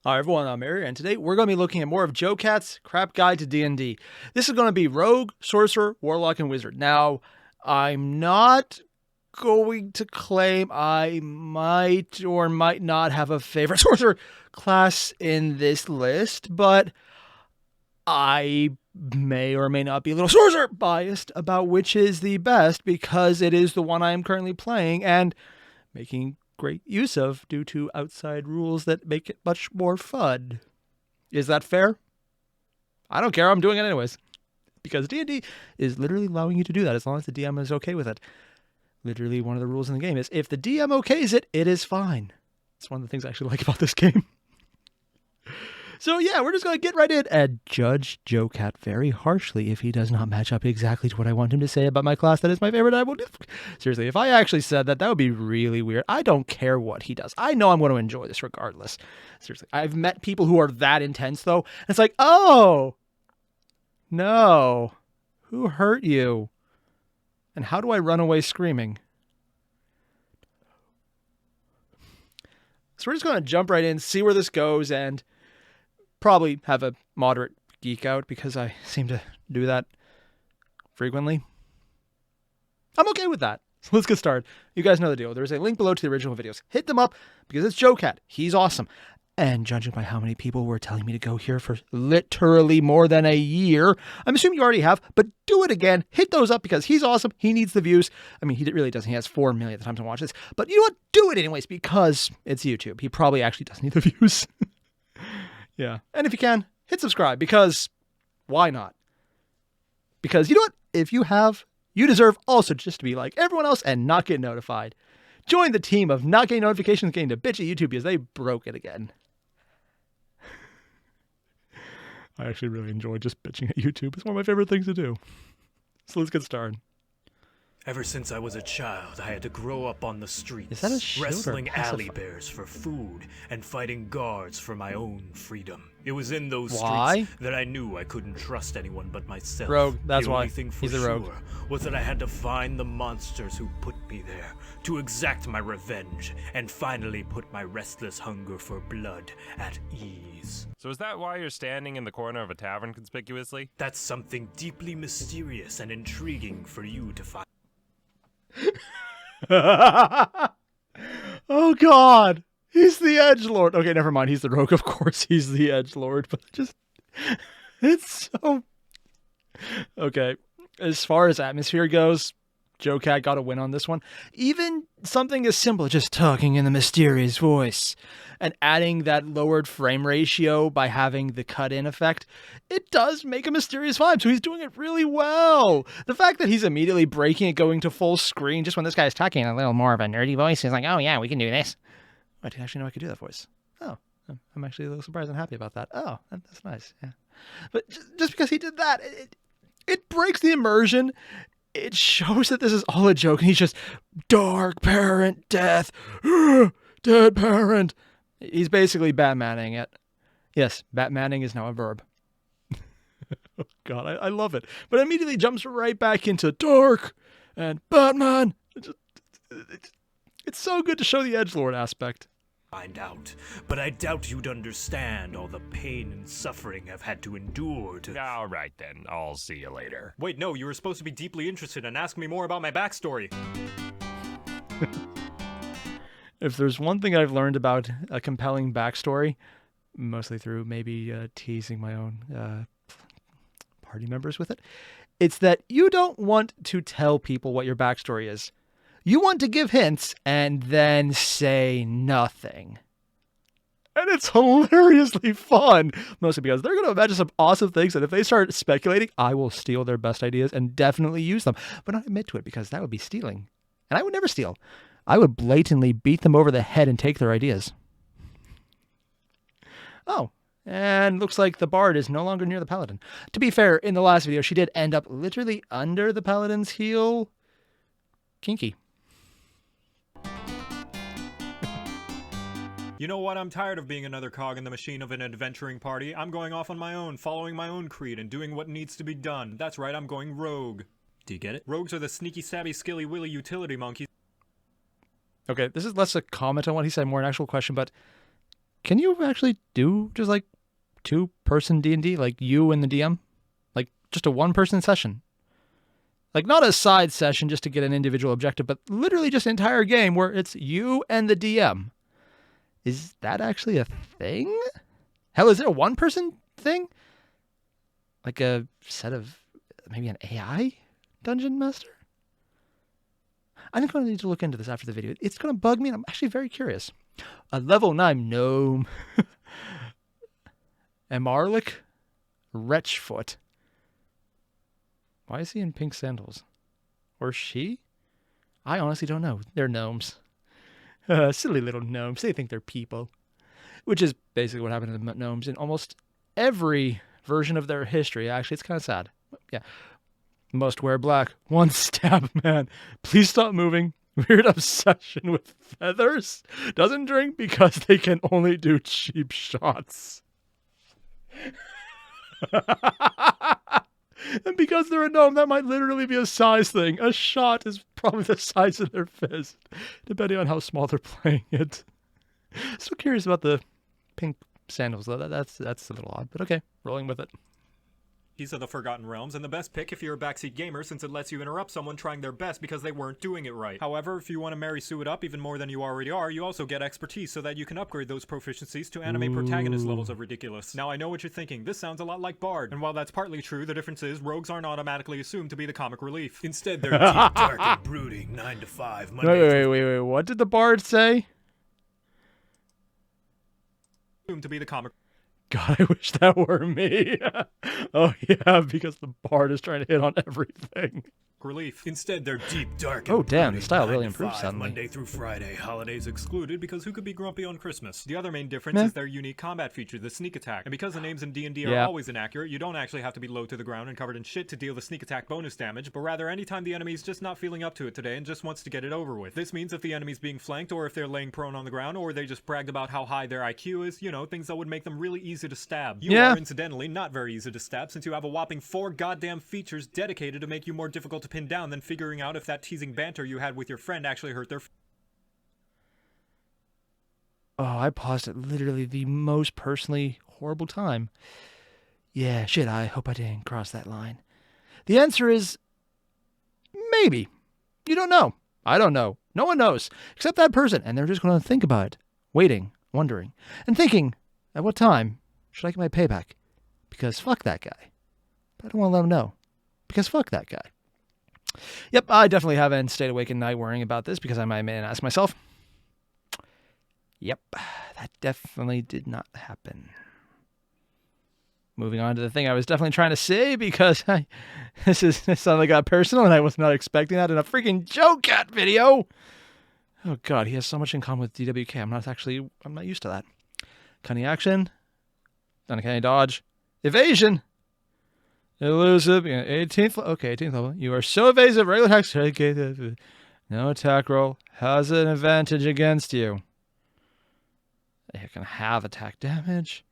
Hi everyone, I'm Airier, and today we're going to be looking at more of Joe Cat's Crap Guide to D&D. This is going to be Rogue, Sorcerer, Warlock, and Wizard. Now, I'm not going to claim I might or might not have a favorite Sorcerer class in this list, but I may or may not be a little Sorcerer biased about which is the best because it is the one I am currently playing and making great use of due to outside rules that make it much more fun. Is that fair? I don't care. I'm doing it anyways. Because D&D is literally allowing you to do that as long as the DM is okay with it. Literally one of the rules in the game is if the DM okays it, it is fine. It's one of the things I actually like about this game. So yeah, we're just going to get right in and judge Joe Cat very harshly if he does not match up exactly to what I want him to say about my class that is my favorite. I will seriously, if I actually said that, that would be really weird. I don't care what he does. I know I'm going to enjoy this regardless. Seriously, I've met people who are that intense though. And it's like, oh, no, who hurt you? And how do I run away screaming? So we're just going to jump right in, see where this goes, and probably have a moderate geek out because I seem to do that frequently. I'm okay with that. So let's get started. You guys know the deal. There's a link below to the original videos. Hit them up because it's Joe Cat. He's awesome. And judging by how many people were telling me to go here for literally more than a year, I'm assuming you already have, but do it again. Hit those up because he's awesome. He needs the views. I mean, he really doesn't. He has 4 million at the time to watch this. But you know what? Do it anyways because it's YouTube. He probably actually does need the views. Yeah. And if you can, hit subscribe because why not? Because you know what? If you have, you deserve also just to be like everyone else and not get notified. Join the team of not getting notifications, getting to bitch at YouTube because they broke it again. I actually really enjoy just bitching at YouTube. It's one of my favorite things to do. So let's get started. Ever since I was a child, I had to grow up on the streets, Is that a shield or wrestling a passive? alley bears for food and fighting guards for my own freedom. It was in those Why? streets that I knew I couldn't trust anyone but myself. Rogue, that's the why. only thing for He's a rogue. sure was that I had to find the monsters who put me there, to exact my revenge, and finally put my restless hunger for blood at ease. So is that why you're standing in the corner of a tavern conspicuously? That's something deeply mysterious and intriguing for you to find. Oh God, he's the edgelord. Okay, never mind. He's the rogue. Of course, he's the edgelord. But just, it's so okay. As far as atmosphere goes, Joe Cat got a win on this one. Even something as simple as just talking in the mysterious voice and adding that lowered frame ratio by having the cut-in effect, it does make a mysterious vibe. So he's doing it really well. The fact that he's immediately breaking it, going to full screen, just when this guy's talking a little more of a nerdy voice, he's like, oh yeah, we can do this. I didn't actually know I could do that voice. Oh, I'm actually a little surprised and happy about that. Oh, that's nice. Yeah. But just because he did that, it breaks the immersion. It shows that this is all a joke, and he's just dark parent death, dead parent. He's basically Batmaning it. Yes, Batmaning is now a verb. Oh God, I love it. But it immediately jumps right back into dark and Batman. It's so good to show the edgelord aspect. Find out, but I doubt you'd understand all the pain and suffering I've had to endure to— All right then, I'll see you later. Wait, no, you were supposed to be deeply interested and ask me more about my backstory. If there's one thing I've learned about a compelling backstory, mostly through maybe teasing my own party members with it, it's that you don't want to tell people what your backstory is. You want to give hints and then say nothing. And it's hilariously fun, mostly because they're going to imagine some awesome things, and if they start speculating, I will steal their best ideas and definitely use them, but not admit to it because that would be stealing. And I would never steal. I would blatantly beat them over the head and take their ideas. Oh, and looks like the bard is no longer near the paladin. To be fair, in the last video, she did end up literally under the paladin's heel. Kinky. You know what? I'm tired of being another cog in the machine of an adventuring party. I'm going off on my own, following my own creed and doing what needs to be done. That's right, I'm going rogue. Do you get it? Rogues are the sneaky, stabby, skilly, willy utility monkeys. Okay, this is less a comment on what he said, more an actual question, but can you actually do just like 2-person D&D, like you and the DM? Like just a 1-person session? Like not a side session just to get an individual objective, but literally just an entire game where it's you and the DM. Is that actually a thing? Hell, is it a 1-person thing? Like a set of, maybe an AI dungeon master? I'm going to need to look into this after the video. It's going to bug me, and I'm actually very curious. A level 9 gnome. Airier? Wretchfoot. Why is he in pink sandals? Or she? I honestly don't know. They're gnomes. Silly little gnomes. They think they're people. Which is basically what happened to the gnomes in almost every version of their history. Actually, it's kind of sad. Yeah. Must wear black. 1 stab, man. Please stop moving. Weird obsession with feathers. Doesn't drink because they can only do cheap shots. And because they're a gnome, that might literally be a size thing. A shot is probably the size of their fist, depending on how small they're playing it. So curious about the pink sandals, though. That's a little odd, but okay, rolling with it. These are the Forgotten Realms, and the best pick if you're a backseat gamer since it lets you interrupt someone trying their best because they weren't doing it right. However, if you want to Mary Sue it up even more than you already are, you also get expertise so that you can upgrade those proficiencies to anime protagonist levels of ridiculous. Now I know what you're thinking, this sounds a lot like Bard, and while that's partly true, the difference is rogues aren't automatically assumed to be the comic relief. Instead, they're deep, dark, and brooding, 9 to 5, Monday Wait, what did the Bard say? assumed to be the comic God, I wish that were me. Oh yeah, because the Bard is trying to hit on everything. relief. Instead, they're deep, dark, Oh and damn, brooding, the style 9 really to improved 5, suddenly. Monday through Friday, holidays excluded because who could be grumpy on Christmas? The other main difference Meh. is their unique combat feature, the sneak attack. And because the names in D&D are Yeah. always inaccurate, you don't actually have to be low to the ground and covered in shit to deal the sneak attack bonus damage, but rather anytime the enemy's just not feeling up to it today and just wants to get it over with. This means if the enemy's being flanked or if they're laying prone on the ground or they just bragged about how high their IQ is, you know, things that would make them really easy to stab. You Yeah. are incidentally not very easy to stab since you have a whopping 4 goddamn features dedicated to make you more difficult to pin down than figuring out if that teasing banter you had with your friend actually hurt their Oh, I paused at literally the most personally horrible time. Yeah, shit, I hope I didn't cross that line. The answer is maybe. You don't know. I don't know. No one knows, except that person, and they're just going to think about it, waiting, wondering, and thinking, at what time should I get my payback? Because fuck that guy. But I don't want to let him know, because fuck that guy. Yep, I definitely haven't stayed awake at night worrying about this because I might ask myself, yep, that definitely did not happen. Moving on to the thing I was definitely trying to say because this suddenly got personal and I was not expecting that in a freaking Joe Cat video. Oh god, he has so much in common with DWK. I'm not used to that. Cunning action, uncanny dodge, evasion, elusive, 18th, okay, 18th level. You are so evasive, regular attack, no attack roll, has an advantage against you. You can have attack damage.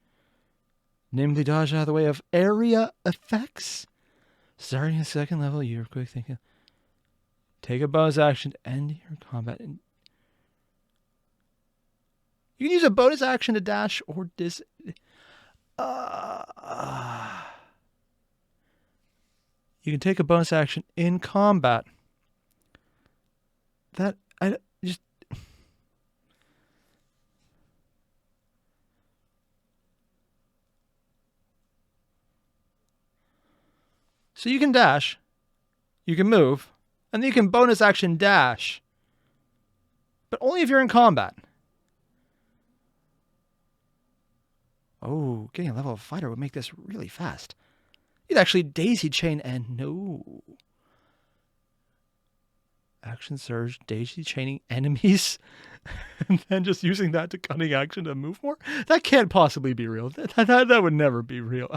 Nimbly dodge out of the way of area effects. Starting at 2nd level, you're quick thinking. Take a bonus action to end your combat. You can use a bonus action to dash or You can take a bonus action in combat. So you can dash, you can move, and then you can bonus action dash. But only if you're in combat. Oh, getting a level of fighter would make this really fast. You'd actually daisy chain and no. Action surge, daisy chaining enemies, and then just using that to cunning action to move more? That can't possibly be real. That would never be real.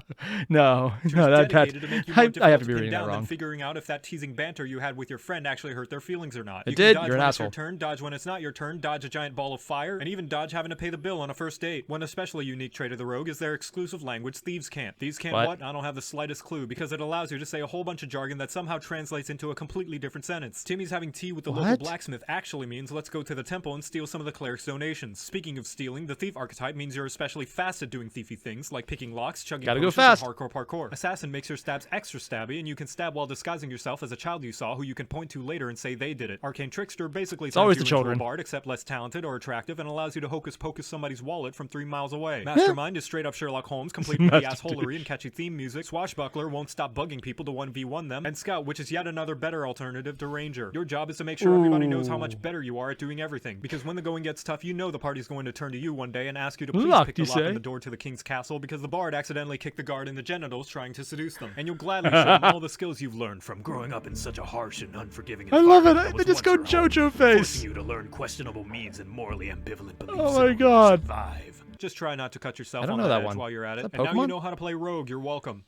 No, dedicated to make you more I difficult have to be pin reading that down than wrong. figuring out if that teasing banter you had with your friend actually hurt their feelings or not. It You did. can dodge You're an when it's your asshole. turn, dodge when it's not your turn, dodge a giant ball of fire, and even dodge having to pay the bill on a first date. One especially unique trait of the rogue is their exclusive language, Thieves Can't. Thieves Can't what? I don't have the slightest clue, because it allows you to say a whole bunch of jargon that somehow translates into a completely different sentence. Timmy's having having tea with the What? local blacksmith actually means let's go to the temple and steal some of the cleric's donations. Speaking of stealing, the thief archetype means you're especially fast at doing thiefy things, like picking locks, chugging Gotta go potions, fast. and hardcore parkour. Assassin makes your stabs extra stabby, and you can stab while disguising yourself as a child you saw who you can point to later and say they did it. Arcane Trickster basically turns always you the into children. a bard, except less talented or attractive, and allows you to hocus pocus somebody's wallet from 3 miles away. Mastermind is straight up Sherlock Holmes, complete with the assholery and catchy theme music. Swashbuckler won't stop bugging people to 1v1 them, and Scout, which is yet another better alternative to Ranger. Your job is to make sure everybody knows how much better you are at doing everything, because when the going gets tough, you know the party's going to turn to you one day and ask you to please Lock, pick the you lock say? in the door to the king's castle because the bard accidentally kicked the guard in the genitals trying to seduce them. And you'll gladly show them all the skills you've learned from growing up in such a harsh and unforgiving I love it. environment that They was just go once your home, JoJo face. forcing you to learn questionable means and morally ambivalent beliefs Oh in my order to God. survive. Just try not to cut yourself I don't on know the that edge one. while you're at Is it. that And now you Pokemon? know how to play rogue. You're welcome.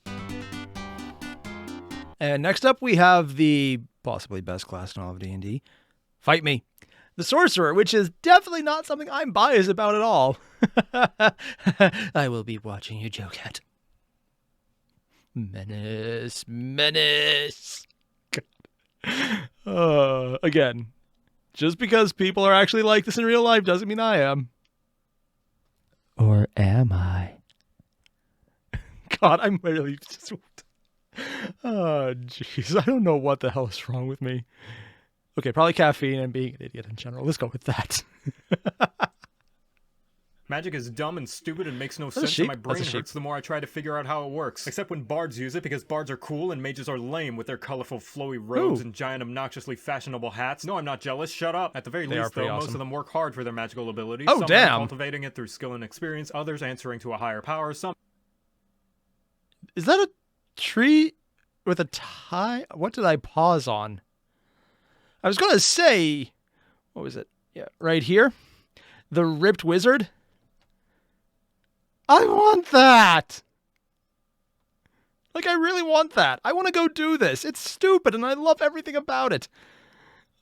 And next up, we have the possibly best class in all of D&D. Fight me. The Sorcerer, which is definitely not something I'm biased about at all. I will be watching you, Joe-Cat. Menace. Menace. Again, just because people are actually like this in real life doesn't mean I am. Or am I? God, I'm literally just... Oh, jeez. I don't know what the hell is wrong with me. Okay, probably caffeine and being an idiot in general. Let's go with that. Magic is dumb and stupid and makes no a sense, sheep. and my That's a brain sheep. hurts the more I try to figure out how it works. Except when bards use it, because bards are cool and mages are lame with their colorful flowy robes Ooh. and giant obnoxiously fashionable hats. No, I'm not jealous. Shut up. At the very They are least, though, pretty most awesome. of them work hard for their magical abilities. Oh, some damn. cultivating it through skill and experience, others answering to a higher power, some Is that a tree with a tie? What did I pause on? I was going to say... What was it? Yeah, right here. The Ripped Wizard. I want that! Like, I really want that. I want to go do this. It's stupid, and I love everything about it.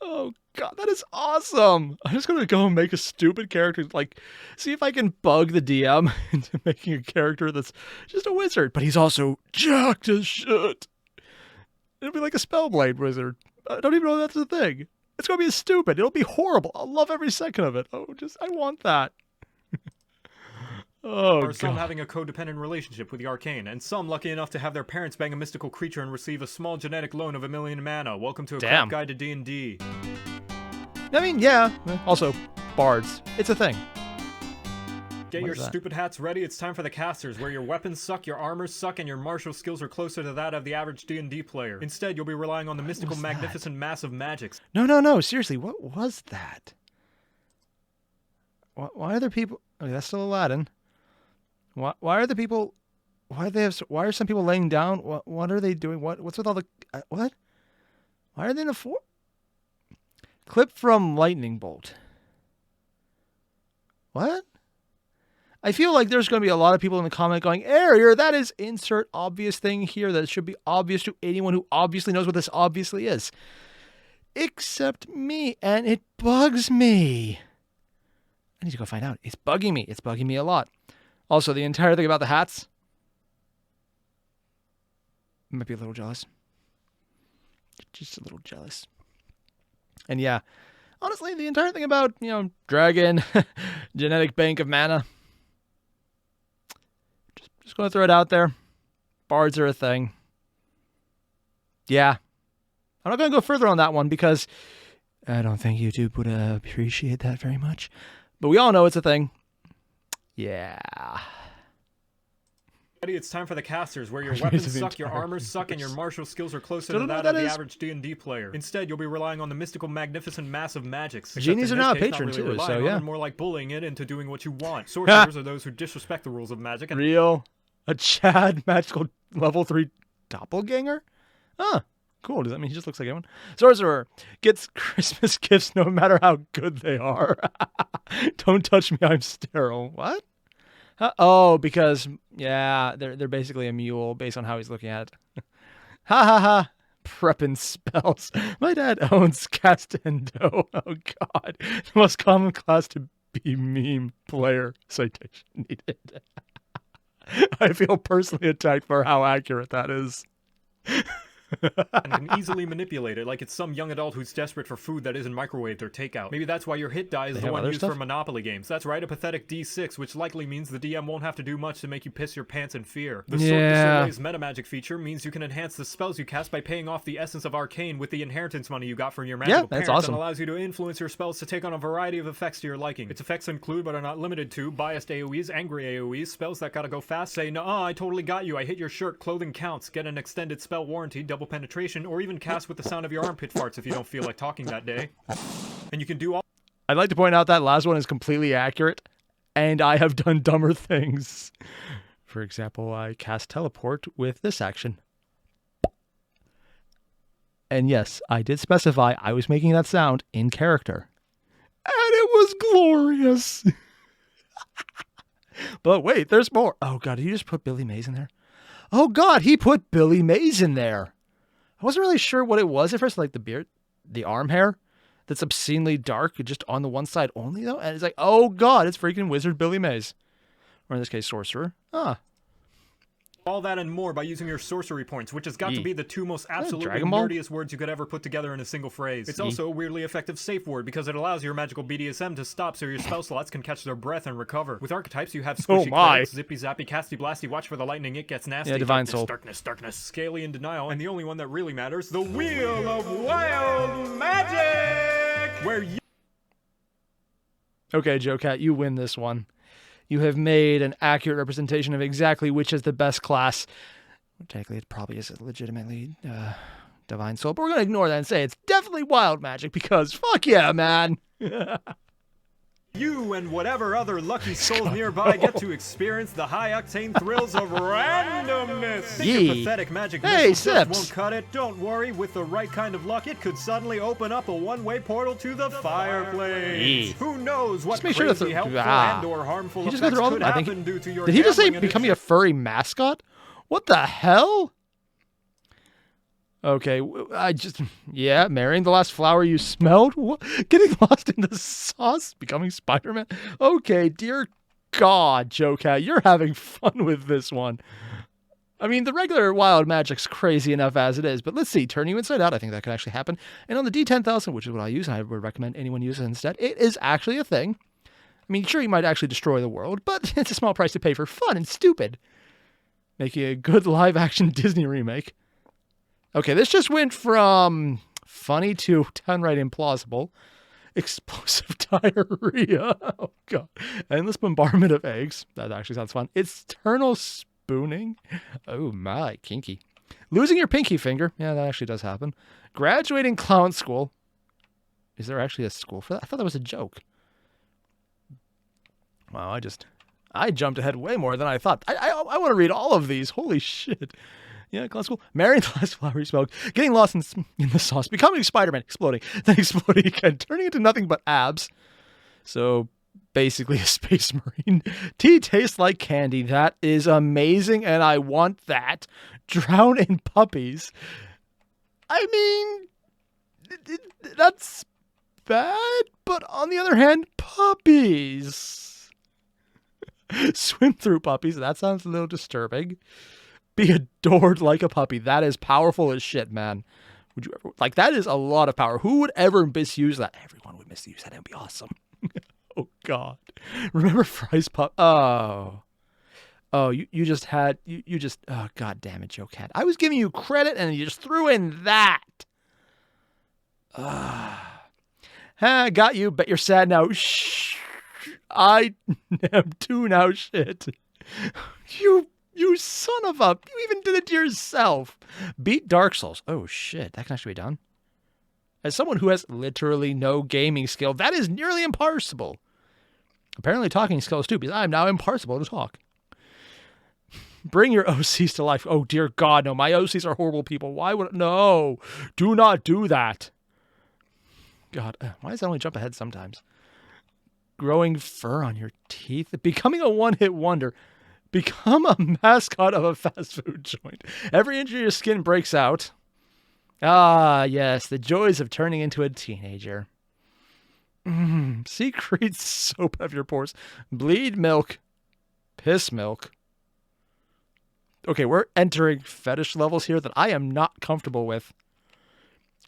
Oh, God, that is awesome. I'm just going to go and make a stupid character. Like, see if I can bug the DM into making a character that's just a wizard. But he's also jacked as shit. It'll be like a Spellblade wizard. I don't even know that's a thing. It's going to be stupid. It'll be horrible. I'll love every second of it. Oh, I want that. Oh, or some God. having a codependent relationship with the arcane, and some lucky enough to have their parents bang a mystical creature and receive a small genetic loan of 1,000,000 mana. Welcome to a Damn. crap guide to D&D. I mean, yeah. Also, bards. It's a thing. Get What your is that? stupid hats ready. It's time for the casters, where your weapons suck, your armors suck, and your martial skills are closer to that of the average D&D player. Instead, you'll be relying on the mystical, was that? magnificent mass of magics. No. Seriously, what was that? Why are there people... Okay, that's still Aladdin. Why are the people... Why are some people laying down? What are they doing? What's with all the... what? Why are they in a clip from Lightning Bolt. What? I feel like there's going to be a lot of people in the comment going, Airier, that is insert obvious thing here that should be obvious to anyone who obviously knows what this obviously is. Except me, and it bugs me. I need to go find out. It's bugging me. It's bugging me a lot. Also, the entire thing about the hats, I might be a little jealous. Just a little jealous. And yeah, honestly, the entire thing about, dragon, genetic bank of mana, just going to throw it out there. Bards are a thing. Yeah. I'm not going to go further on that one because I don't think YouTube would appreciate that very much. But we all know it's a thing. Yeah. It's time for the casters, where your Which weapons means the suck, your entire armors suck, and your martial skills are closer Still to don't know that what of that the is. average D&D player. Instead, you'll be relying on the mystical, magnificent mass of magics. Except Genies in are this now a case, patron not really too, so relying on yeah. it, more like bullying it into doing what you want. Sorcerers are those who disrespect the rules of magic and Real. A Chad magical level 3 doppelganger? Huh. Cool. Does that mean he just looks like anyone? Sorcerer gets Christmas gifts no matter how good they are. Don't touch me, I'm sterile. What? Huh? Oh, because, yeah, they're basically a mule based on how he's looking at it. Ha ha ha. Prepping spells. My dad owns Castendo. Oh, God. The most common class to be meme player. Citation needed. I feel personally attacked for how accurate that is. and can easily manipulate it like it's some young adult who's desperate for food that isn't microwaved or takeout. Maybe that's why your hit die is They the have one other used stuff? for Monopoly games. That's right, a pathetic D6, which likely means the DM won't have to do much to make you piss your pants in fear. The Sword Yeah. Soleil's metamagic feature means you can enhance the spells you cast by paying off the Essence of Arcane with the inheritance money you got from your magical that's parents, awesome. and allows you to influence your spells to take on a variety of effects to your liking. Its effects include, but are not limited to, biased AoEs, angry AoEs, spells that gotta go fast, say, "Nuh-uh, I totally got you, I hit your shirt, clothing counts," get an extended spell warranty, double penetration, or even cast with the sound of your armpit farts if you don't feel like talking that day. And you can do all I'd like to point out that last one is completely accurate, and I have done dumber things. For example, I cast teleport with this action. And yes, I did specify I was making that sound in character. And it was glorious. But wait, there's more. Oh god, did you just put Billy Mays in there? Oh god, he put Billy Mays in there. I wasn't really sure what it was at first, like the beard, the arm hair that's obscenely dark, just on the one side only though. And it's like, oh god, it's freaking Wizard Billy Mays. Or in this case, Sorcerer. that and more by using your sorcery points, which has got to be the two most absolutely Dragon Ball? nerdiest words you could ever put together in a single phrase. It's also a weirdly effective safe word because it allows your magical BDSM to stop so your spell slots can catch their breath and recover. With archetypes, you have Oh squishy my. clerics, zippy zappy, casty blasty, watch for the lightning, it gets nasty. Yeah, Divine darkness, Soul. darkness, scaly and denial, and the only one that really matters, the Wheel of Wild Magic, where you Okay, Joe Cat, you win this one. You have made an accurate representation of exactly which is the best class. Technically, it probably is legitimately Divine Soul, but we're going to ignore that and say it's definitely Wild Magic because fuck yeah, man. You and whatever other lucky souls nearby get to experience the high-octane thrills of randomness. Think your Yee. pathetic magic Hey, missile just Sips. won't cut it. Don't worry, with the right kind of luck, it could suddenly open up a one-way portal to the fireplace. Yee. Who knows what Just make sure to crazy, helpful, and/or harmful He just got effects through all could of them. I think happen due to your Did he just say gambling becoming a addiction. furry mascot? What the hell? Okay, yeah, marrying the last flower you smelled? What? Getting lost in the sauce? Becoming Spider-Man? Okay, dear God, Joe Cat, you're having fun with this one. I mean, the regular wild magic's crazy enough as it is, but let's see, turn you inside out, I think that could actually happen. And on the D10,000, which is what I use, and I would recommend anyone use it instead, it is actually a thing. I mean, sure, you might actually destroy the world, but it's a small price to pay for fun and stupid. Making a good live-action Disney remake. Okay, this just went from funny to downright implausible. Explosive diarrhea. Oh, God. Endless bombardment of eggs. That actually sounds fun. External spooning. Oh, my. Kinky. Losing your pinky finger. Yeah, that actually does happen. Graduating clown school. Is there actually a school for that? I thought that was a joke. Wow, I jumped ahead way more than I thought. I want to read all of these. Holy shit. Yeah, clown school. Marrying the last flower you smelled. Getting lost in the sauce. Becoming Spider-Man. Exploding. Then exploding again. Turning into nothing but abs. So, basically a space marine. Tea tastes like candy. That is amazing, and I want that. Drown in puppies. I mean, that's bad, but on the other hand, puppies. Swim through puppies. That sounds a little disturbing. Be adored like a puppy. That is powerful as shit, man. Would you ever, like, that is a lot of power. Who would ever misuse that? Everyone would misuse that. It would be awesome. Oh, God. Remember Fry's pup? Oh, you just had, you just, oh, God damn it, Joe Cat. I was giving you credit and you just threw in that. Got you, but you're sad now. Shh. I am too now, shit. You son of a... You even did it to yourself. Beat Dark Souls. Oh, shit. That can actually be done. As someone who has literally no gaming skill, that is nearly impossible. Apparently talking skills too, because I am now impossible to talk. Bring your OCs to life. Oh, dear God, no. My OCs are horrible people. Why would... No. Do not do that. God, why does that only jump ahead sometimes? Growing fur on your teeth. Becoming a one-hit wonder. Become a mascot of a fast food joint. Every inch of your skin breaks out. Ah, yes, the joys of turning into a teenager. Secret soap of your pores. Bleed milk. Piss milk. Okay, we're entering fetish levels here that I am not comfortable with.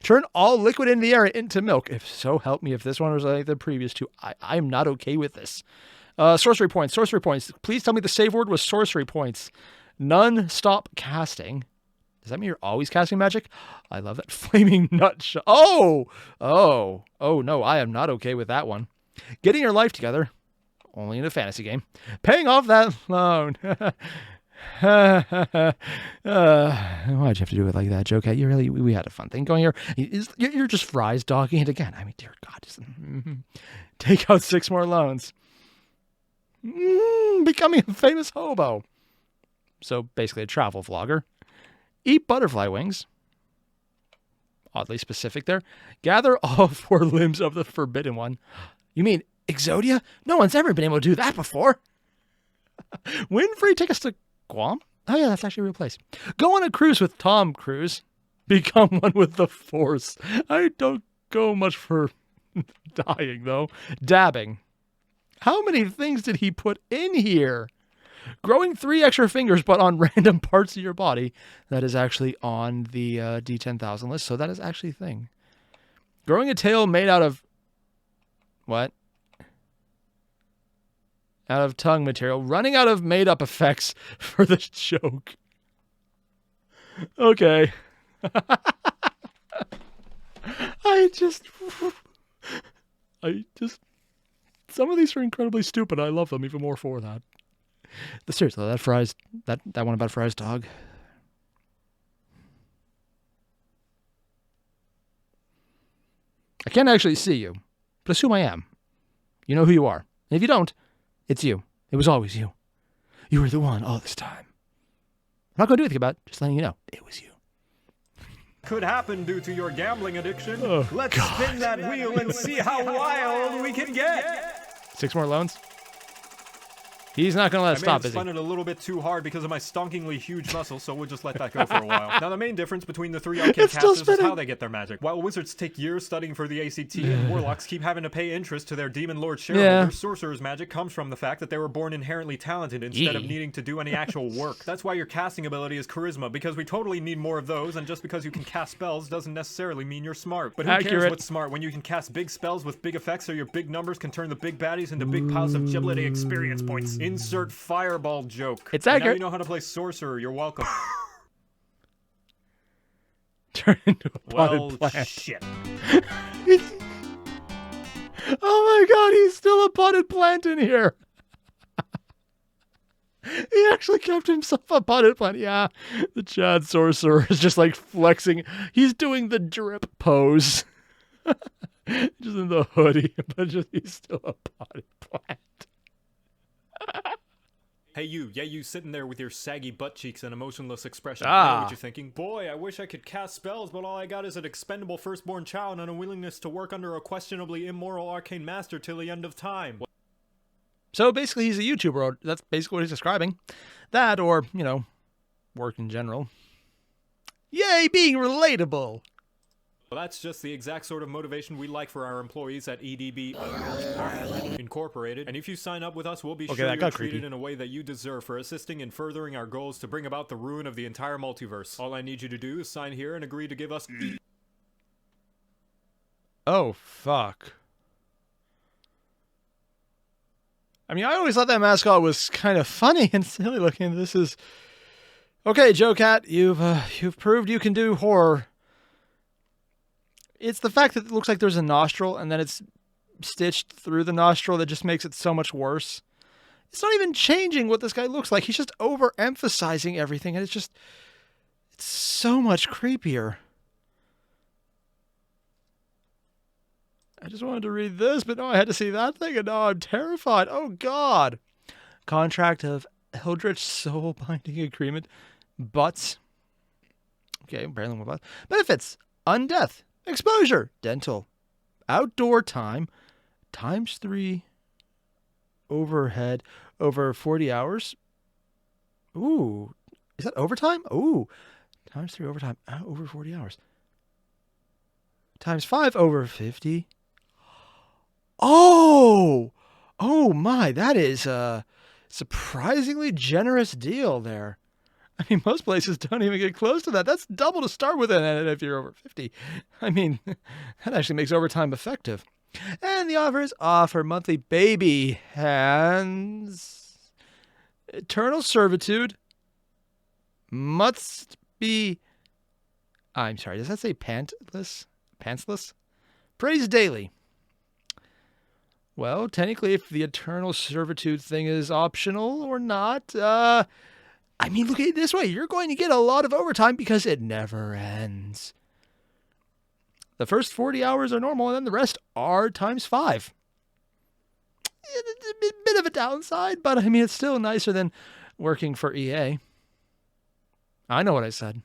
Turn all liquid in the air into milk. If so, help me. If this one was like the previous two, I am not okay with this. Sorcery points. Sorcery points. Please tell me the save word was sorcery points. None stop casting. Does that mean you're always casting magic? I love that flaming nut shot. Oh, no, I am not okay with that one. Getting your life together. Only in a fantasy game. Paying off that loan. Why'd you have to do it like that, Joe Cat? We had a fun thing going here. You're just fries dogging it again. I mean, dear God. Just, take out 6 more loans. Becoming a famous hobo. So basically a travel vlogger. Eat butterfly wings. Oddly specific there. Gather all 4 limbs of the forbidden one. You mean Exodia? No one's ever been able to do that before. Win free tickets to Guam? Oh yeah, that's actually a real place. Go on a cruise with Tom Cruise. Become one with the Force. I don't go much for dying though. Dabbing. How many things did he put in here? Growing 3 extra fingers, but on random parts of your body. That is actually on the D10,000 list, so that is actually a thing. Growing a tail made out of... What? Out of tongue material. Running out of made-up effects for the joke. Okay. I just... Some of these are incredibly stupid. I love them even more for that. But seriously, that one about Fry's dog. I can't actually see you, but assume I am. You know who you are. And if you don't, it's you. It was always you. You were the one all this time. I'm not going to do anything about it, just letting you know. It was you. Could happen due to your gambling addiction. Oh, Let's God. spin that wheel and see how wild we can get. 6 more loans? He's not going to let I it stop, may have is he? spun it a little bit too hard because of my stonkingly huge muscles, so we'll just let that go for a while. Now, the main difference between the 3 arcane It's still casters is spinning. how they get their magic. While wizards take years studying for the ACT and warlocks keep having to pay interest to their demon lord shareholders, sorcerers' magic comes from the fact that they were born inherently talented instead of needing to do any actual work. That's why your casting ability is charisma, because we totally need more of those, and just because you can cast spells doesn't necessarily mean you're smart. But who cares Accurate. what's smart when you can cast big spells with big effects so your big numbers can turn the big baddies into big piles of giblety experience points. Insert fireball joke. It's And now accurate. you know how to play sorcerer. You're welcome. Turn into a potted Well, plant. shit. Oh my God, he's still a potted plant in here. He actually kept himself a potted plant. Yeah, the Chad Sorcerer is just like flexing. He's doing the drip pose. Just in the hoodie, but he's still a potted plant. Hey you sitting there with your saggy butt cheeks and emotionless expression. I know what you're thinking. Boy, I wish I could cast spells, but all I got is an expendable firstborn child and a willingness to work under a questionably immoral arcane master till the end of time. So basically, he's a YouTuber. That's basically what he's describing. That, or, work in general. Yay, being relatable. Well, that's just the exact sort of motivation we like for our employees at EDB Incorporated. And if you sign up with us, we'll be sure that you're got treated creepy. in a way that you deserve for assisting in furthering our goals to bring about the ruin of the entire multiverse. All I need you to do is sign here and agree to give us... Oh, fuck. I mean, I always thought that mascot was kind of funny and silly looking. This is... Okay, Joe Cat, you've proved you can do horror. It's the fact that it looks like there's a nostril and then it's stitched through the nostril that just makes it so much worse. It's not even changing what this guy looks like. He's just overemphasizing everything, and it's so much creepier. I just wanted to read this, but no, I had to see that thing, and now I'm terrified. Oh, God. Contract of Eldritch Soul Binding Agreement. Butts. Okay, apparently more butts. Benefits. Undeath. Exposure. Dental. Outdoor time. ×3. Overhead. Over 40 hours. Ooh. Is that overtime? Ooh. ×3 overtime. Over 40 hours. ×5 over 50. Oh! Oh my, that is a surprisingly generous deal there. I mean, most places don't even get close to that. That's double to start with, and if you're over 50. I mean, that actually makes overtime effective. And the offers offer monthly baby hands. Eternal servitude must be... I'm sorry, does that say pantless? Pantsless? Praise daily. Well, technically, if the eternal servitude thing is optional or not, I mean, look at it this way. You're going to get a lot of overtime because it never ends. The first 40 hours are normal, and then the rest are times 5. It's a bit of a downside, but I mean, it's still nicer than working for EA. I know what I said.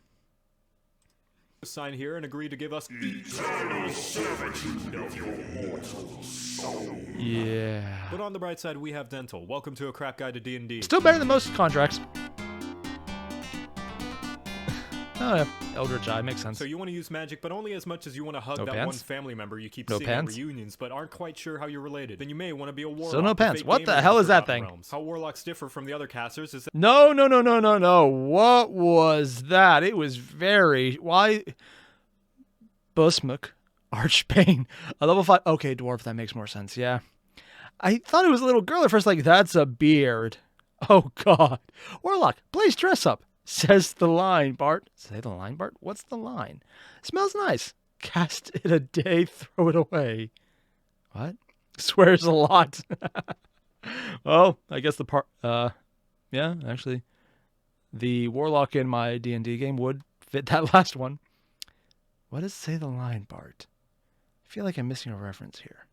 Sign here and agree to give us eternal servitude of your mortal soul. Yeah. But on the bright side, we have dental. Welcome to a crap guide to D&D. Still better than most contracts. Oh, yeah. Eldritch Eye makes sense. So you want to use magic, but only as much as you want to hug No that pants? one family member you keep No seeing pants? at reunions, but aren't quite sure how you're related. Then you may want to be a warlock. Still no a pants. fake What gamer the in hell is that Forgotten thing? Realms. How warlocks differ from the other casters is that No. What was that? It was very... Why... Busmuk. Archbane. A level 5... Okay, dwarf, that makes more sense, yeah. I thought it was a little girl at first, like, that's a beard. Oh, God. Warlock, please dress up. Says the line, Bart. Say the line, Bart? What's the line? Smells nice. Cast it a day, throw it away. What? Swears a lot. Well, I guess the part... yeah, actually. The Warlock in my D&D game would fit that last one. What does say the line, Bart? I feel like I'm missing a reference here.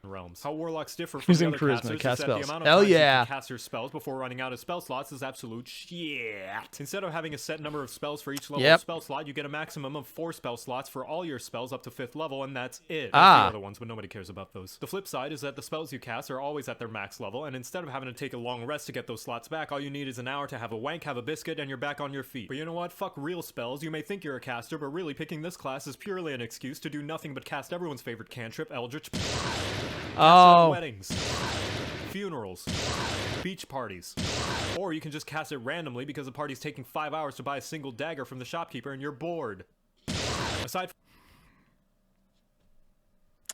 realms. How warlocks differ from the Using other charisma casters to is cast that spells. the amount of Hell times yeah. you can cast your spells before running out of spell slots is absolute shit. Instead of having a set number of spells for each level Yep. of spell slot, you get a maximum of 4 spell slots for all your spells up to 5th level, and that's it. There's Ah. the other ones, but nobody cares about those. The flip side is that the spells you cast are always at their max level, and instead of having to take a long rest to get those slots back, all you need is an hour to have a wank, have a biscuit, and you're back on your feet. But you know what? Fuck real spells. You may think you're a caster, but really picking this class is purely an excuse to do nothing but cast everyone's favorite cantrip, Eldritch. Oh. Weddings, funerals, beach parties. Or you can just cast it randomly because the party's taking 5 hours to buy a single dagger from the shopkeeper and you're bored. Aside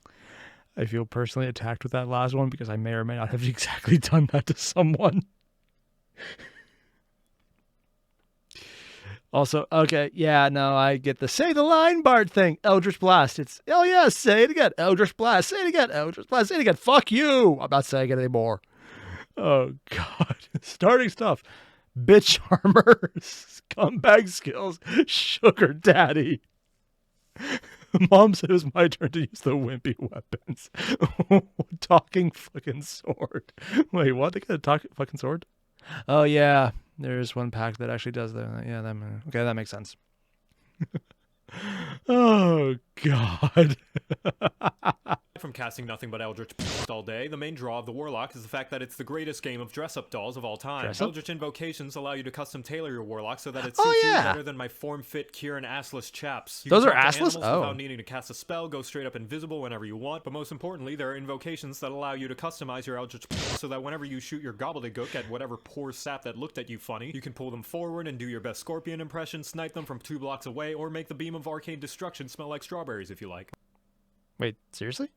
from I feel personally attacked with that last one because I may or may not have exactly done that to someone. Also, okay, yeah, no, I get the say the line Bart thing. Eldritch Blast. It's, oh yeah, say it again. Eldritch Blast. Say it again. Eldritch Blast. Say it again. Fuck you. I'm not saying it anymore. Oh, God. Starting stuff. Bitch armor. Scumbag skills. Sugar daddy. Mom said it was my turn to use the wimpy weapons. Talking fucking sword. Wait, what? They got a talking fucking sword? Oh, yeah. There's one pack that actually does that. Yeah, okay, that makes sense. Oh, God. from casting nothing but Eldritch all day, the main draw of the Warlock is the fact that it's the greatest game of dress-up dolls of all time. Dress-up? Eldritch invocations allow you to custom tailor your Warlock so that it suits Oh, you yeah. better than my form-fit Kieran assless chaps. You Those can are talk to assless? animals Oh. without needing to cast a spell, go straight up invisible whenever you want, but most importantly, there are invocations that allow you to customize your Eldritch so that whenever you shoot your gobbledygook at whatever poor sap that looked at you funny, you can pull them forward and do your best Scorpion impression, snipe them from 2 blocks away, or make the beam of arcane destruction smell like strawberries if you like. Wait, seriously?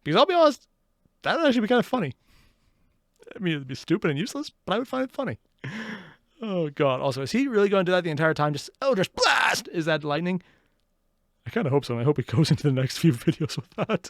Because I'll be honest, that would actually be kind of funny. I mean, it'd be stupid and useless, but I would find it funny. Oh, God. Also, is he really going to do that the entire time? Just, Eldritch Blast! Is that lightning? I kind of hope so, and I hope he goes into the next few videos with that.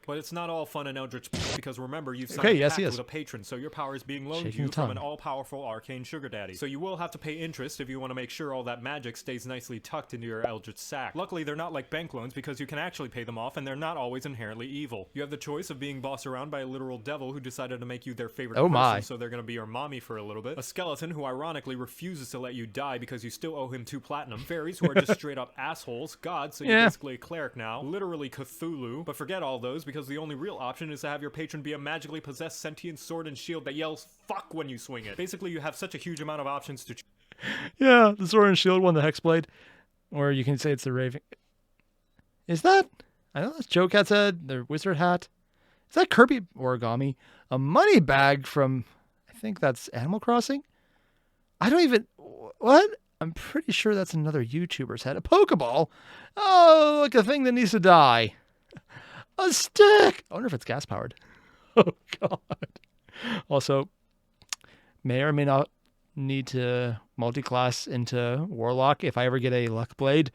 But it's not all fun in Eldritch because remember, you've signed Okay, a yes, pact he with is. a patron, so your power is being loaned Shaking to you the from tongue. an all-powerful arcane sugar daddy. So you will have to pay interest if you want to make sure all that magic stays nicely tucked into your Eldritch sack. Luckily, they're not like bank loans because you can actually pay them off, and they're not always inherently evil. You have the choice of being bossed around by a literal devil who decided to make you their favorite Oh person, my. so they're gonna be your mommy for a little bit. A skeleton who ironically refuses to let you die because you still owe him 2 platinum. Fairies who are just straight up assholes. God, so you're Yeah. basically a cleric now. Literally Cthulhu. But forget all those because the only real option is to have your patron be a magically possessed sentient sword and shield that yells fuck when you swing it. Basically, you have such a huge amount of options to Yeah, the Sword and Shield one, the Hexblade. Or you can say it's the Raven. Is that? I know that's Joe Cat's head, the wizard hat. Is that Kirby origami? A money bag from, I think that's Animal Crossing? I don't even... What? I'm pretty sure that's another YouTuber's head. A Pokeball? Oh, like a thing that needs to die. A stick! I wonder if it's gas-powered. Oh, God. Also, may or may not need to multi-class into Warlock if I ever get a Luck Blade.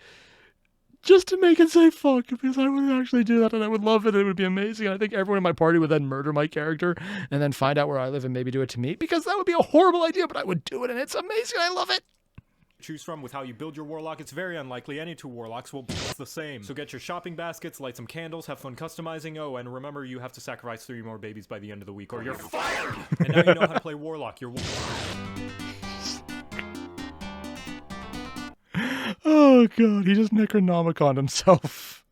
Just to make it say fuck, because I would actually do that and I would love it. It would be amazing. I think everyone in my party would then murder my character and then find out where I live and maybe do it to me, because that would be a horrible idea, but I would do it and it's amazing. I love it. Choose from with how you build your Warlock, it's very unlikely any two Warlocks will be the same. So get your shopping baskets, light some candles, have fun customizing. Oh, and remember you have to sacrifice 3 more babies by the end of the week or you're fired! And now you know how to play Warlock. Oh, God. He just Necronomiconed himself.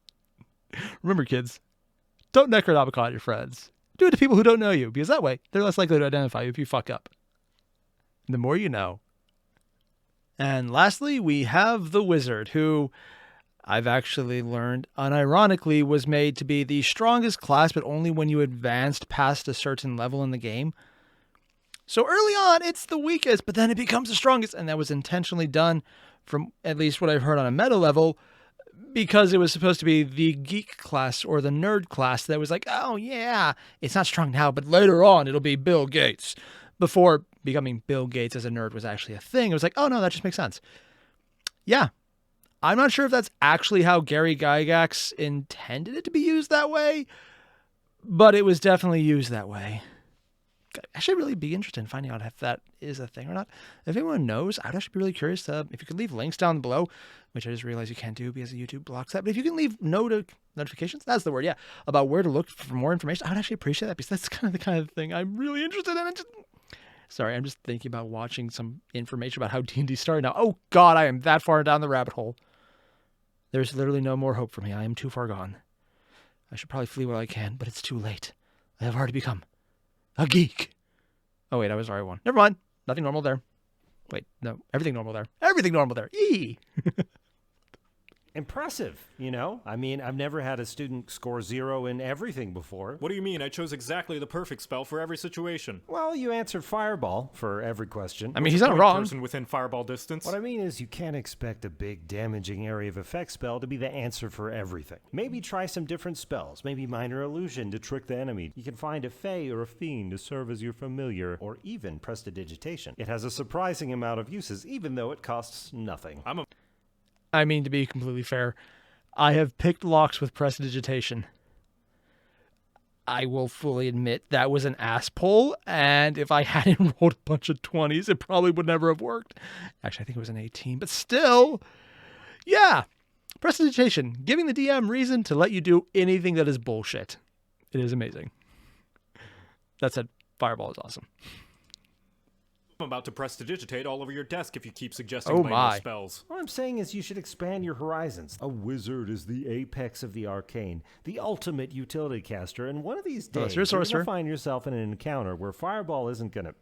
Remember, kids, don't Necronomicon your friends. Do it to people who don't know you, because that way they're less likely to identify you if you fuck up. And the more you know. And lastly, we have the Wizard, who I've actually learned, unironically, was made to be the strongest class, but only when you advanced past a certain level in the game. So early on, it's the weakest, but then it becomes the strongest, and that was intentionally done, from at least what I've heard on a meta level, because it was supposed to be the geek class or the nerd class that was like, oh yeah, it's not strong now, but later on it'll be Bill Gates. Before becoming Bill Gates as a nerd was actually a thing, it was like, oh no, that just makes sense. Yeah. I'm not sure if that's actually how Gary Gygax intended it to be used that way, but it was definitely used that way. I should really be interested in finding out if that is a thing or not. If anyone knows, I'd actually be really curious to, if you could leave links down below, which I just realized you can't do because YouTube blocks that. But if you can leave notifications, that's the word, yeah, about where to look for more information, I would actually appreciate that, because that's the kind of thing I'm really interested in. Sorry, I'm just thinking about watching some information about how D&D started now. Oh God, I am that far down the rabbit hole. There's literally no more hope for me. I am too far gone. I should probably flee while I can, but it's too late. I have already become a geek. Oh wait, I was already one. Never mind. Nothing normal there. Wait, no. Everything normal there. Everything normal there. Eee! Impressive, you know? I mean, I've never had a student score 0 in everything before. What do you mean? I chose exactly the perfect spell for every situation. Well, you answered Fireball for every question. I mean, he's not wrong. Person within fireball distance. What I mean is you can't expect a big damaging area of effect spell to be the answer for everything. Maybe try some different spells, maybe minor illusion to trick the enemy. You can find a fae or a fiend to serve as your familiar, or even prestidigitation. It has a surprising amount of uses, even though it costs nothing. I mean, to be completely fair, I have picked locks with prestidigitation. I will fully admit that was an ass pull, and if I hadn't rolled a bunch of 20s, it probably would never have worked. Actually, I think it was an 18, but still, yeah. Prestidigitation, giving the DM reason to let you do anything that is bullshit. It is amazing. That said, Fireball is awesome. I'm about to prestidigitate all over your desk if you keep suggesting later spells. What I'm saying is you should expand your horizons. A wizard is the apex of the arcane, the ultimate utility caster, and one of these days you're a you're going sorcerer. to find yourself in an encounter where Fireball isn't going to...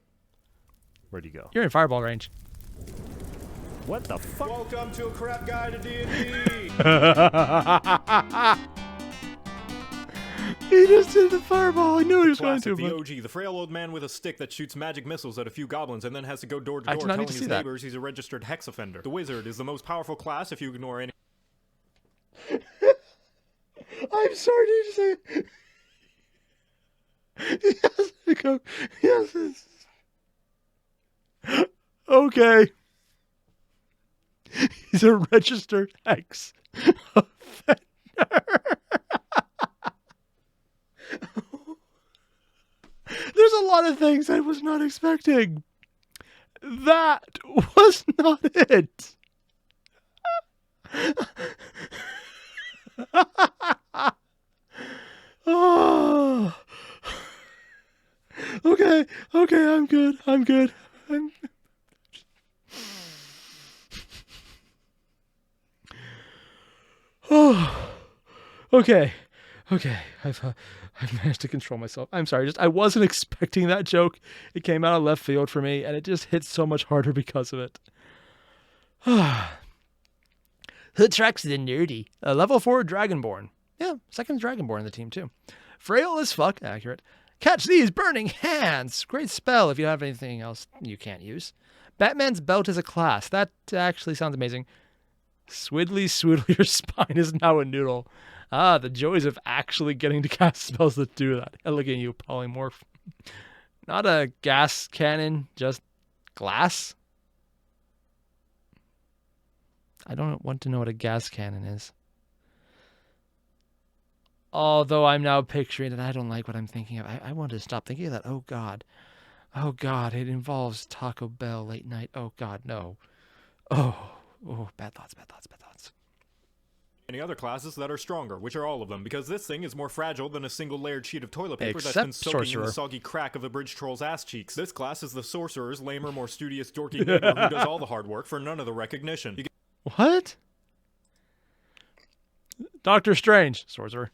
Where'd you go? You're in Fireball range. What the fuck? Welcome to a crap guide to D&D! He just did the Fireball. I knew he was going Classic, to. the But... OG, the frail old man with a stick that shoots magic missiles at a few goblins and then has to go door to I door did not need telling to his see that. neighbors he's a registered hex offender. The wizard is the most powerful class if you ignore any... I'm sorry to say. Yes, go. Yes. Okay. He's a registered hex offender. There's a lot of things I was not expecting. That was not it. Oh. Okay, I'm good. Oh. Okay. I've managed to control myself. I'm sorry. I wasn't expecting that joke. It came out of left field for me, and it just hit so much harder because of it. Who tracks the nerdy? A level 4 Dragonborn. Yeah, second Dragonborn in the team, too. Frail as fuck, accurate. Catch these burning hands. Great spell if you have anything else you can't use. Batman's belt is a class. That actually sounds amazing. Swiddly Swoodly, your spine is now a noodle. Ah, the joys of actually getting to cast spells that do that. Look at you, polymorph. Not a gas cannon, just glass. I don't want to know what a gas cannon is. Although I'm now picturing it, I don't like what I'm thinking of. I want to stop thinking of that. Oh, God. Oh, God, it involves Taco Bell late night. Oh, God, no. Oh, bad thoughts, bad thoughts, bad thoughts. Any other classes that are stronger, which are all of them, because this thing is more fragile than a single layered sheet of toilet paper that's been soaking in the soggy crack of a bridge troll's ass cheeks. This class is the Sorcerer's lamer, more studious, dorky neighbor who does all the hard work for none of the recognition. What? Doctor Strange, Sorcerer.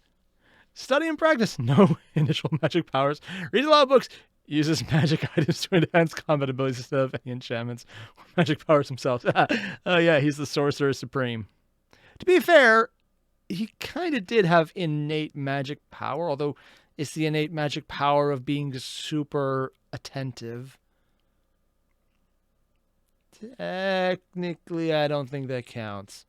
Study and practice. No initial magic powers. Reads a lot of books. Uses magic items to enhance combat abilities instead of any enchantments or magic powers himself. Oh yeah, he's the Sorcerer Supreme. To be fair, he kind of did have innate magic power, although it's the innate magic power of being super attentive. Technically, I don't think that counts.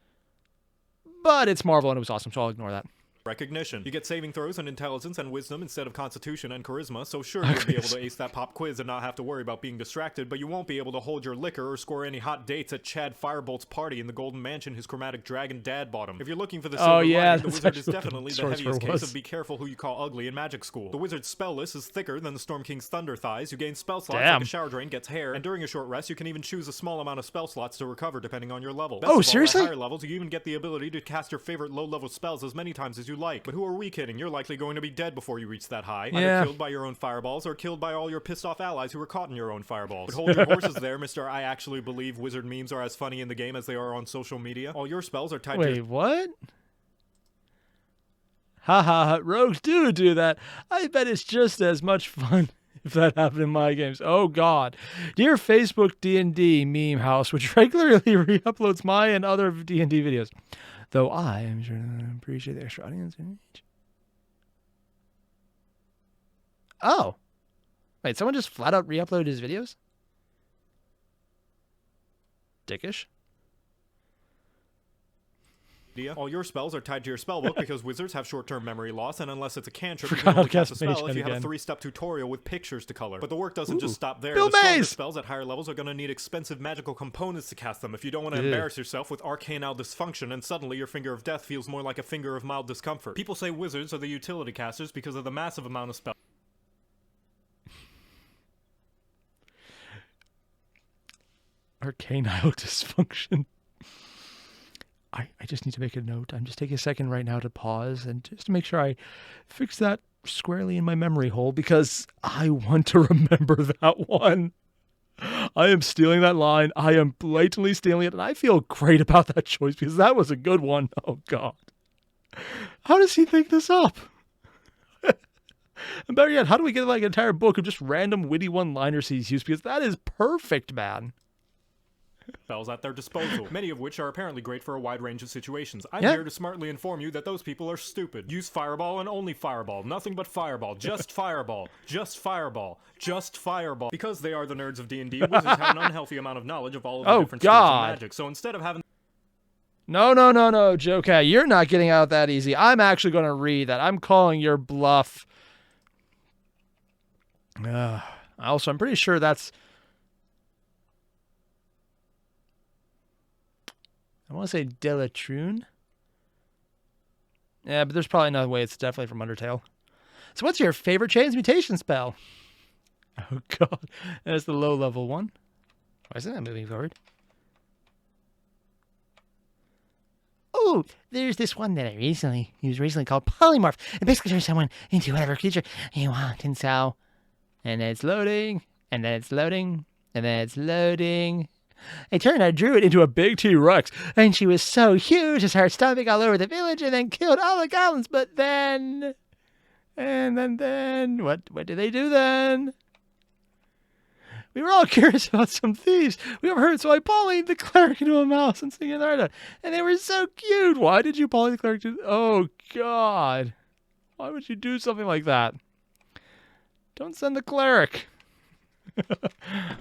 But it's Marvel and it was awesome, so I'll ignore that. Recognition. You get saving throws and intelligence and wisdom instead of constitution and charisma, so sure you'll be able to ace that pop quiz and not have to worry about being distracted, but you won't be able to hold your liquor or score any hot dates at Chad Firebolt's party in the Golden Mansion his chromatic dragon dad bought him. If you're looking for the silver lining, the wizard is definitely the heaviest case of be careful who you call ugly in magic school. The wizard's spell list is thicker than the Storm King's thunder thighs. You gain spell slots like a shower drain gets hair, and during a short rest you can even choose a small amount of spell slots to recover depending on your level. Best of all, seriously? At higher levels you even get the ability to cast your favorite low-level spells as many times as you like. But who are we kidding? You're likely going to be dead before you reach that high. Either killed by your own fireballs or killed by all your pissed off allies who were caught in your own fireballs. But hold your horses there, Mr. I actually believe wizard memes are as funny in the game as they are on social media. All your spells are tied to your... what? Haha, rogues do that. I bet it's just as much fun if that happened in my games. Oh God. Dear Facebook D&D meme house, which regularly re-uploads my and other D&D videos. Though I am sure to appreciate the extra audience. Oh. Wait, someone just flat out re-uploaded his videos? Dickish. All your spells are tied to your spellbook because wizards have short-term memory loss, and unless it's a cantrip, you can only cast a spell if you have a 3-step tutorial with pictures to color. But the work doesn't just stop there. The stronger spells at higher levels are going to need expensive magical components to cast them if you don't want to embarrass yourself with arcanal dysfunction, and suddenly your finger of death feels more like a finger of mild discomfort. People say wizards are the utility casters because of the massive amount of spells. Arcanal dysfunction. I just need to make a note. I'm just taking a second right now to pause and just to make sure I fix that squarely in my memory hole because I want to remember that one. I am stealing that line. I am blatantly stealing it, and I feel great about that choice because that was a good one. Oh, God. How does he think this up? And better yet, how do we get like an entire book of just random witty one-liners he's used? Because that is perfect, man. Spells at their disposal, many of which are apparently great for a wide range of situations. I'm here to smartly inform you that those people are stupid. Use fireball and only fireball. Nothing but fireball. Just fireball. Just fireball. Just fireball. Because they are the nerds of D&D, wizards have an unhealthy amount of knowledge of all of the different schools of magic. So instead of having... No, Joe Cat. You're not getting out that easy. I'm actually going to read that. I'm calling your bluff. Also, I'm pretty sure that's... I want to say Delatrune. Yeah, but there's probably another way. It's definitely from Undertale. So what's your favorite transmutation spell? Oh, God. That's the low-level one. Why isn't that moving forward? Oh, there's this one that he was recently called Polymorph. It basically turns someone into whatever creature you want. And so, and then it's loading, and then it's loading, and then it's loading. It turned a druid into a big T-Rex, and she was so huge, it started stomping all over the village and then killed all the goblins. But then, what did they do then? We were all curious about some thieves we overheard, so I polyed the cleric into a mouse and singing Narda. And they were so cute. Why did you poly the cleric to... Oh, God. Why would you do something like that? Don't send the cleric.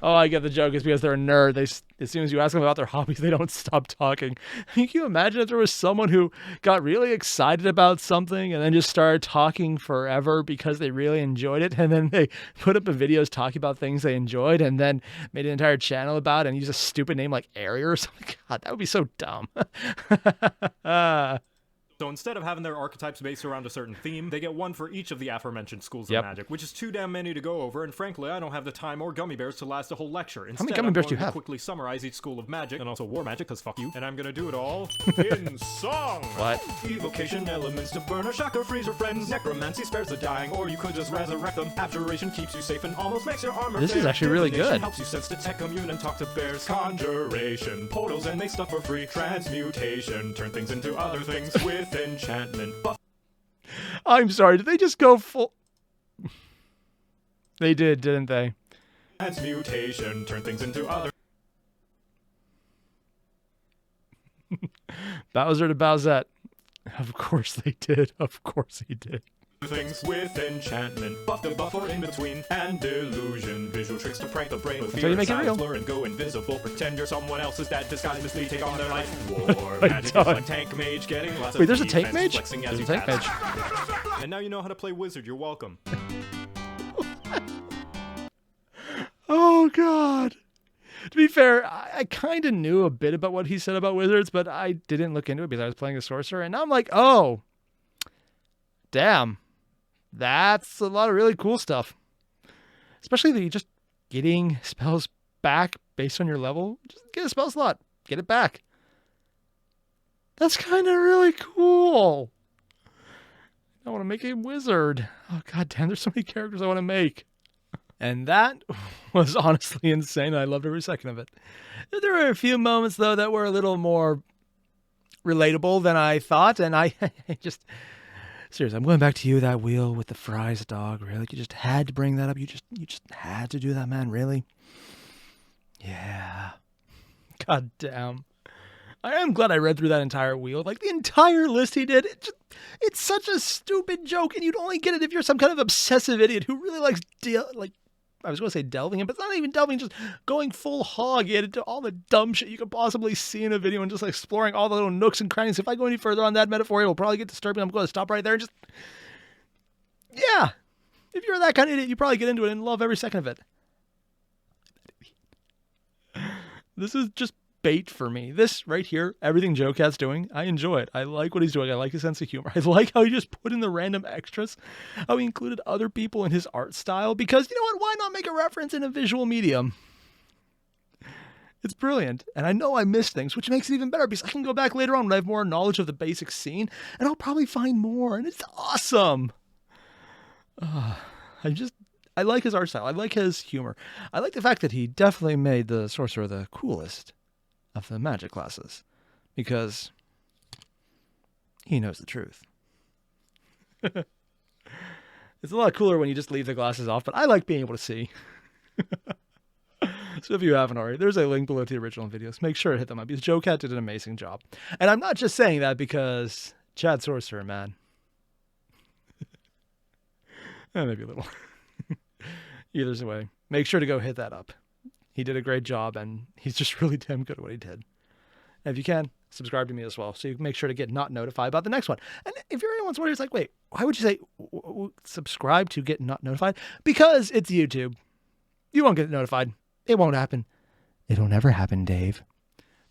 Oh, I get the joke. It's because they're a nerd. As soon as you ask them about their hobbies, they don't stop talking. Can you imagine if there was someone who got really excited about something and then just started talking forever because they really enjoyed it, and then they put up videos talking about things they enjoyed and then made an entire channel about it and use a stupid name like Airier or something? God, that would be so dumb. So instead of having their archetypes based around a certain theme, they get one for each of the aforementioned schools Yep. of magic, which is too damn many to go over, and frankly, I don't have the time or gummy bears to last a whole lecture. Instead, gummy I'm bears going do you to have? quickly summarize each school of magic, and also war magic, because fuck you, and I'm gonna do it all in song! What? Evocation elements to burn or shock or freeze your friends. Necromancy spares the dying, or you could just resurrect them. Abjuration keeps you safe and almost makes your armor This is fair. actually really Divination good. helps you sense, detect, commune, and talk to bears. Conjuration, portals, and make stuff for free. Transmutation, turn things into other things with enchantment. I'm sorry, did they just go full... They did, didn't they? Transmutation, turn things into other Bowser to Bowsette. Of course they did. Of course he did. things with enchantment. Buff to buff or in between. And delusion, visual tricks to prank the brain with That's how you fear. make it real. Blur and go invisible. Pretend you're someone else's dad. Disguise, mislead, take on their life. War My magic is God. like tank mage getting lots of Wait, there's a defense, tank mage? flexing as There's you a tank pass. mage. And now you know how to play wizard. You're welcome. Oh, God. To be fair, I kind of knew a bit about what he said about wizards, but I didn't look into it because I was playing a sorcerer, and now I'm like, oh, damn. That's a lot of really cool stuff. Especially that you're just getting spells back based on your level. Just get a spell slot. Get it back. That's kind of really cool. I want to make a wizard. Oh, god damn, there's so many characters I want to make. And that was honestly insane. I loved every second of it. There were a few moments, though, that were a little more relatable than I thought. And I just... Seriously, I'm going back to you, that wheel with the fries dog. Really? You just had to bring that up? You just had to do that, man? Really? Yeah. God damn. I am glad I read through that entire wheel. Like, the entire list he did. It's such a stupid joke, and you'd only get it if you're some kind of obsessive idiot who really likes, I was going to say delving in, but it's not even delving, just going full hog into all the dumb shit you could possibly see in a video and just exploring all the little nooks and crannies. If I go any further on that metaphor, it'll probably get disturbing. I'm going to stop right there and just... Yeah. If you're that kind of idiot, you probably get into it and love every second of it. This is just bait for me. This right here, everything Joe Cat's doing, I enjoy it. I like what he's doing. I like his sense of humor. I like how he just put in the random extras, how he included other people in his art style, because you know what? Why not make a reference in a visual medium? It's brilliant. And I know I missed things, which makes it even better because I can go back later on when I have more knowledge of the basic scene and I'll probably find more, and it's awesome. I like his art style. I like his humor. I like the fact that he definitely made the Sorcerer the coolest of the magic classes, because he knows the truth. It's a lot cooler when you just leave the glasses off, but I like being able to see. So if you haven't already, there's a link below to the original videos. Make sure to hit them up because Joe Cat did an amazing job. And I'm not just saying that because Chad Sorcerer, man. Maybe a little. Either way, make sure to go hit that up. He did a great job, and he's just really damn good at what he did. And if you can, subscribe to me as well, so you can make sure to get not notified about the next one. And if you're anyone's wondering, it's like, wait, why would you say subscribe to get not notified? Because it's YouTube. You won't get notified. It won't happen. It'll never happen, Dave.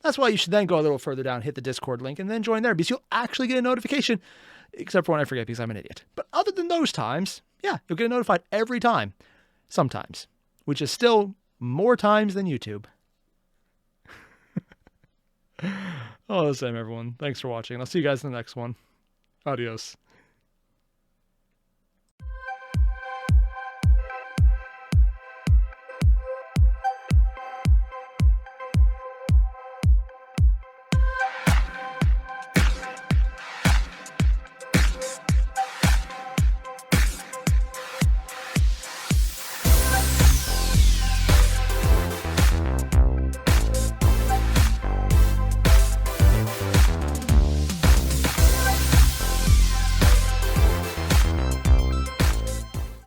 That's why you should then go a little further down, hit the Discord link, and then join there, because you'll actually get a notification, except for when I forget because I'm an idiot. But other than those times, yeah, you'll get notified every time. Sometimes. Which is still more times than YouTube. All the same, everyone. Thanks for watching. I'll see you guys in the next one. Adios.